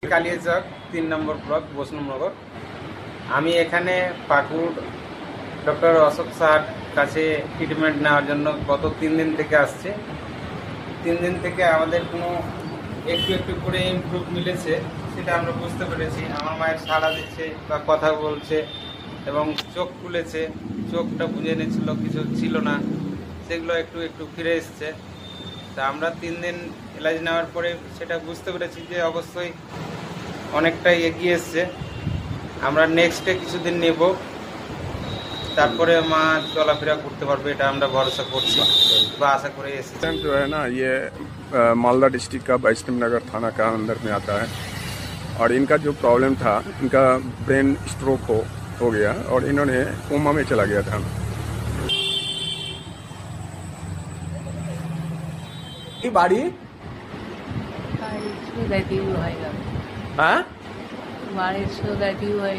কালিয়াচক ৩ নম্বর block Baishnabnagar. আমি এখানে পাকুড় doctor Ashok sir কাছে ট্রিটমেন্ট নেওয়ার জন্য গত 3 দিন থেকে আসছে। 3 দিন থেকে আমাদের কোনো একটু একটু করে ইমপ্রুভ মিলেছে, সেটা আমরা বুঝতে পেরেছি। আমার মায়ের সাড়া দিচ্ছে বা কথা বলছে এবং চোখ খুলেছে, চোখটা বুঝে নিচ্ছিল, কিছু ছিল না, সেগুলো একটু একটু ফিরে এসছে। তা আমরা 3 দিন এলাজ নেওয়ার পরে সেটা বুঝতে পেরেছি যে অবশ্যই অনেকটাই এগিয়ে এসছে। আমরা নেক্সটে কিছুদিন নেব, তারপরে মা চলাফেরা করতে পারবে, এটা আমরা ভরসা করছি বা आशा করে এসেছি। जो है ना ये मालदा डिस्ट्रिक्ट का वैष्णव नगर थाना का अंदर में आता है और इनका जो प्रॉब्लम था, इनका ब्रेन स्ट्रोक हो गया और इन्होंने कोमा में चला गया था। বাড়ি हाँ Marriage so that you are